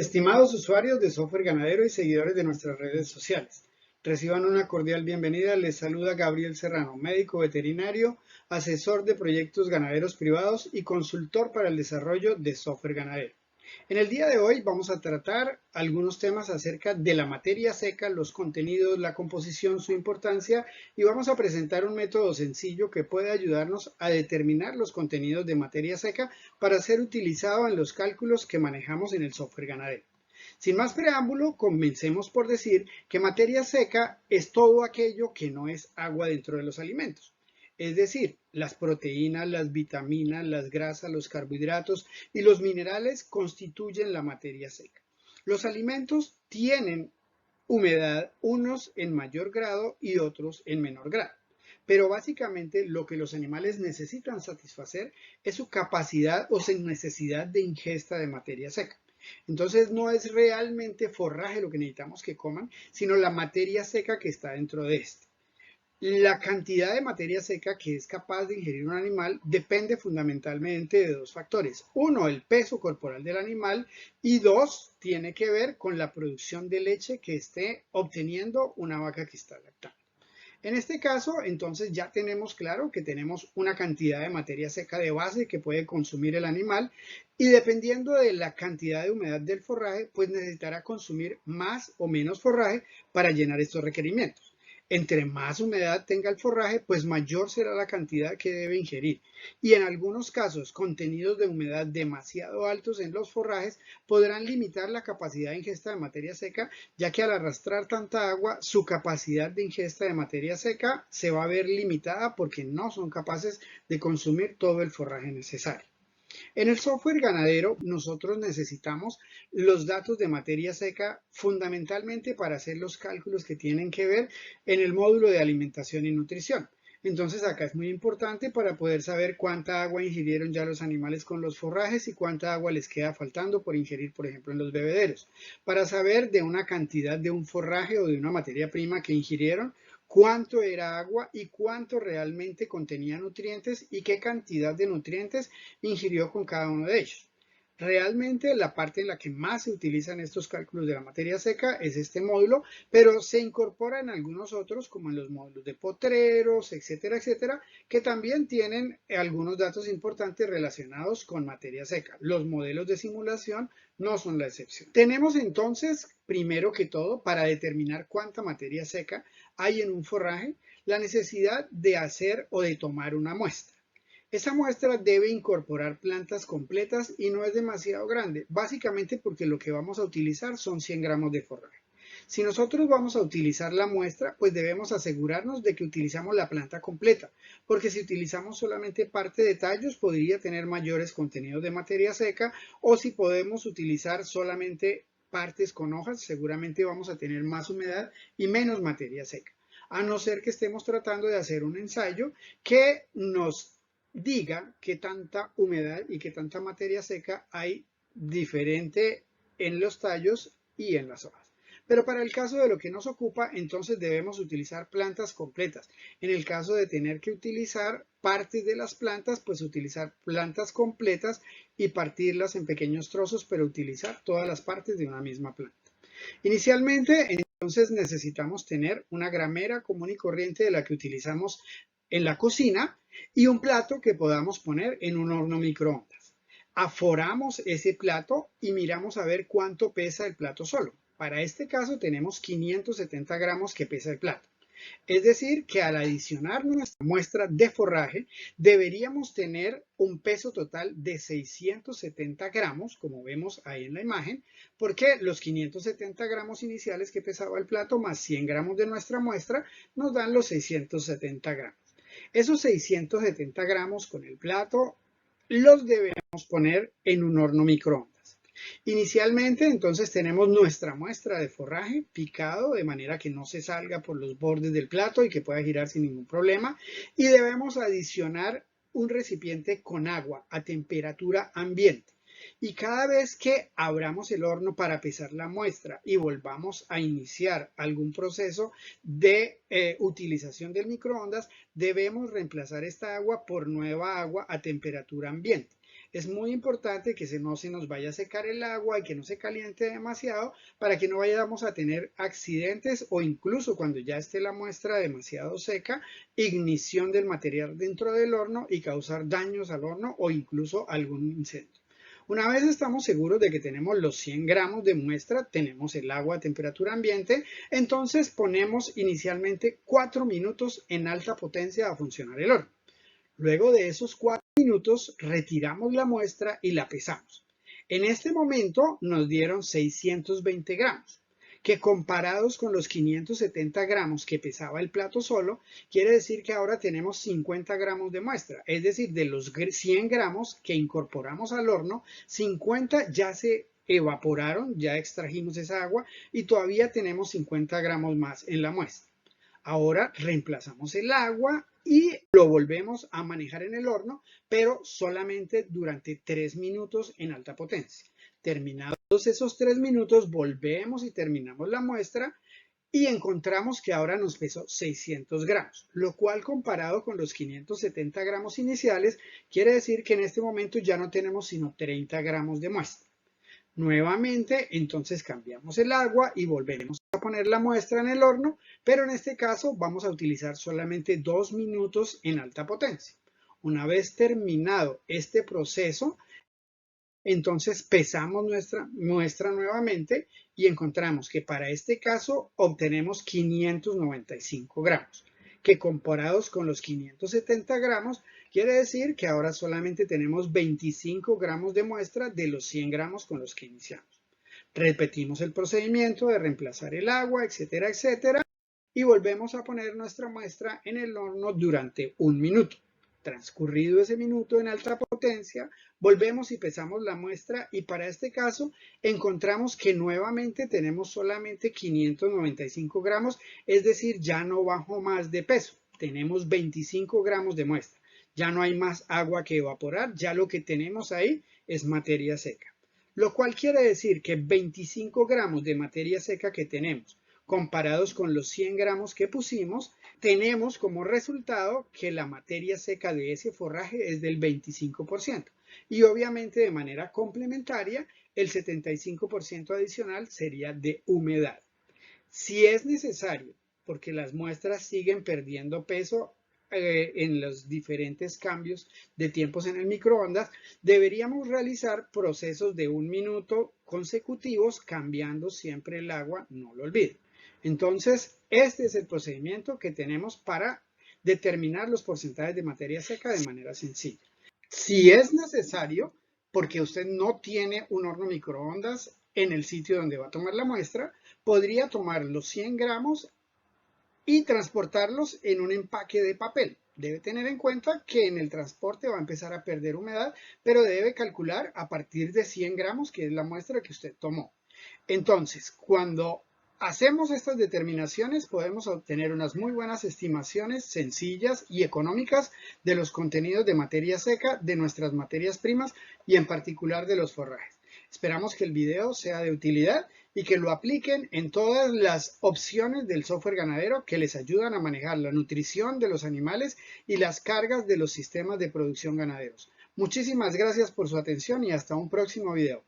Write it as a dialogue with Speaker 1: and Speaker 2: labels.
Speaker 1: Estimados usuarios de software ganadero y seguidores de nuestras redes sociales, reciban una cordial bienvenida. Les saluda Gabriel Serrano, médico veterinario, asesor de proyectos ganaderos privados y consultor para el desarrollo de software ganadero. En el día de hoy vamos a tratar algunos temas acerca de la materia seca, los contenidos, la composición, su importancia, y vamos a presentar un método sencillo que puede ayudarnos a determinar los contenidos de materia seca para ser utilizado en los cálculos que manejamos en el software ganadero. Sin más preámbulo, comencemos por decir que materia seca es todo aquello que no es agua dentro de los alimentos. Es decir, las proteínas, las vitaminas, las grasas, los carbohidratos y los minerales constituyen la materia seca. Los alimentos tienen humedad, unos en mayor grado y otros en menor grado. Pero básicamente lo que los animales necesitan satisfacer es su capacidad o su necesidad de ingesta de materia seca. Entonces no es realmente forraje lo que necesitamos que coman, sino la materia seca que está dentro de este. La cantidad de materia seca que es capaz de ingerir un animal depende fundamentalmente de dos factores. Uno, el peso corporal del animal, y dos, tiene que ver con la producción de leche que esté obteniendo una vaca que está lactando. En este caso, entonces ya tenemos claro que tenemos una cantidad de materia seca de base que puede consumir el animal, y dependiendo de la cantidad de humedad del forraje, pues necesitará consumir más o menos forraje para llenar estos requerimientos. Entre más humedad tenga el forraje, pues mayor será la cantidad que debe ingerir. Y en algunos casos, contenidos de humedad demasiado altos en los forrajes podrán limitar la capacidad de ingesta de materia seca, ya que al arrastrar tanta agua, su capacidad de ingesta de materia seca se va a ver limitada porque no son capaces de consumir todo el forraje necesario. En el software ganadero nosotros necesitamos los datos de materia seca fundamentalmente para hacer los cálculos que tienen que ver en el módulo de alimentación y nutrición. Entonces acá es muy importante para poder saber cuánta agua ingirieron ya los animales con los forrajes y cuánta agua les queda faltando por ingerir, por ejemplo, en los bebederos. Para saber de una cantidad de un forraje o de una materia prima que ingirieron, cuánto era agua y cuánto realmente contenía nutrientes y qué cantidad de nutrientes ingirió con cada uno de ellos. Realmente la parte en la que más se utilizan estos cálculos de la materia seca es este módulo, pero se incorpora en algunos otros, como en los módulos de potreros, etcétera, etcétera, que también tienen algunos datos importantes relacionados con materia seca. Los modelos de simulación no son la excepción. Tenemos entonces, primero que todo, para determinar cuánta materia seca hay en un forraje, la necesidad de hacer o de tomar una muestra. Esa muestra debe incorporar plantas completas y no es demasiado grande, básicamente porque lo que vamos a utilizar son 100 gramos de forraje. Si nosotros vamos a utilizar la muestra, pues debemos asegurarnos de que utilizamos la planta completa, porque si utilizamos solamente parte de tallos podría tener mayores contenidos de materia seca, o si podemos utilizar solamente partes con hojas, seguramente vamos a tener más humedad y menos materia seca, a no ser que estemos tratando de hacer un ensayo que nos diga qué tanta humedad y qué tanta materia seca hay diferente en los tallos y en las hojas. Pero para el caso de lo que nos ocupa, entonces debemos utilizar plantas completas. En el caso de tener que utilizar partes de las plantas, pues utilizar plantas completas y partirlas en pequeños trozos, pero utilizar todas las partes de una misma planta. Inicialmente, entonces necesitamos tener una gramera común y corriente de la que utilizamos en la cocina y un plato que podamos poner en un horno microondas. Aforamos ese plato y miramos a ver cuánto pesa el plato solo. Para este caso tenemos 570 gramos que pesa el plato. Es decir, que al adicionar nuestra muestra de forraje, deberíamos tener un peso total de 670 gramos, como vemos ahí en la imagen, porque los 570 gramos iniciales que pesaba el plato más 100 gramos de nuestra muestra nos dan los 670 gramos. Esos 670 gramos con el plato los debemos poner en un horno microondas. Inicialmente, entonces, tenemos nuestra muestra de forraje picado de manera que no se salga por los bordes del plato y que pueda girar sin ningún problema. Y debemos adicionar un recipiente con agua a temperatura ambiente. Y cada vez que abramos el horno para pesar la muestra y volvamos a iniciar algún proceso de utilización del microondas, debemos reemplazar esta agua por nueva agua a temperatura ambiente. Es muy importante que no se nos vaya a secar el agua y que no se caliente demasiado para que no vayamos a tener accidentes o incluso cuando ya esté la muestra demasiado seca, ignición del material dentro del horno y causar daños al horno o incluso algún incendio. Una vez estamos seguros de que tenemos los 100 gramos de muestra, tenemos el agua a temperatura ambiente, entonces ponemos inicialmente 4 minutos en alta potencia a funcionar el horno. Luego de esos 4 minutos retiramos la muestra y la pesamos. En este momento nos dieron 620 gramos, que comparados con los 570 gramos que pesaba el plato solo, quiere decir que ahora tenemos 50 gramos de muestra. Es decir, de los 100 gramos que incorporamos al horno, 50 ya se evaporaron, ya extrajimos esa agua y todavía tenemos 50 gramos más en la muestra. Ahora reemplazamos el agua y lo volvemos a manejar en el horno, pero solamente durante 3 minutos en alta potencia. Terminados esos 3 minutos, volvemos y terminamos la muestra y encontramos que ahora nos pesó 600 gramos, lo cual comparado con los 570 gramos iniciales, quiere decir que en este momento ya no tenemos sino 30 gramos de muestra. Nuevamente, entonces cambiamos el agua y volveremos a poner la muestra en el horno, pero en este caso vamos a utilizar solamente 2 minutos en alta potencia. Una vez terminado este proceso, entonces pesamos nuestra muestra nuevamente y encontramos que para este caso obtenemos 595 gramos, que comparados con los 570 gramos, quiere decir que ahora solamente tenemos 25 gramos de muestra de los 100 gramos con los que iniciamos. Repetimos el procedimiento de reemplazar el agua, etcétera, etcétera, y volvemos a poner nuestra muestra en el horno durante 1 minuto. Transcurrido ese minuto en alta potencia, volvemos y pesamos la muestra y para este caso encontramos que nuevamente tenemos solamente 595 gramos, es decir, ya no bajó más de peso. Tenemos 25 gramos de muestra. Ya no hay más agua que evaporar, ya lo que tenemos ahí es materia seca. Lo cual quiere decir que 25 gramos de materia seca que tenemos comparados con los 100 gramos que pusimos, tenemos como resultado que la materia seca de ese forraje es del 25%. Y obviamente de manera complementaria, el 75% adicional sería de humedad. Si es necesario, porque las muestras siguen perdiendo peso en los diferentes cambios de tiempos en el microondas, deberíamos realizar procesos de 1 minuto consecutivos cambiando siempre el agua, no lo olviden. Entonces, este es el procedimiento que tenemos para determinar los porcentajes de materia seca de manera sencilla. Si es necesario, porque usted no tiene un horno microondas en el sitio donde va a tomar la muestra, podría tomar los 100 gramos y transportarlos en un empaque de papel. Debe tener en cuenta que en el transporte va a empezar a perder humedad, pero debe calcular a partir de 100 gramos, que es la muestra que usted tomó. Entonces, cuando hacemos estas determinaciones, podemos obtener unas muy buenas estimaciones sencillas y económicas de los contenidos de materia seca de nuestras materias primas y en particular de los forrajes. Esperamos que el video sea de utilidad y que lo apliquen en todas las opciones del software ganadero que les ayudan a manejar la nutrición de los animales y las cargas de los sistemas de producción ganaderos. Muchísimas gracias por su atención y hasta un próximo video.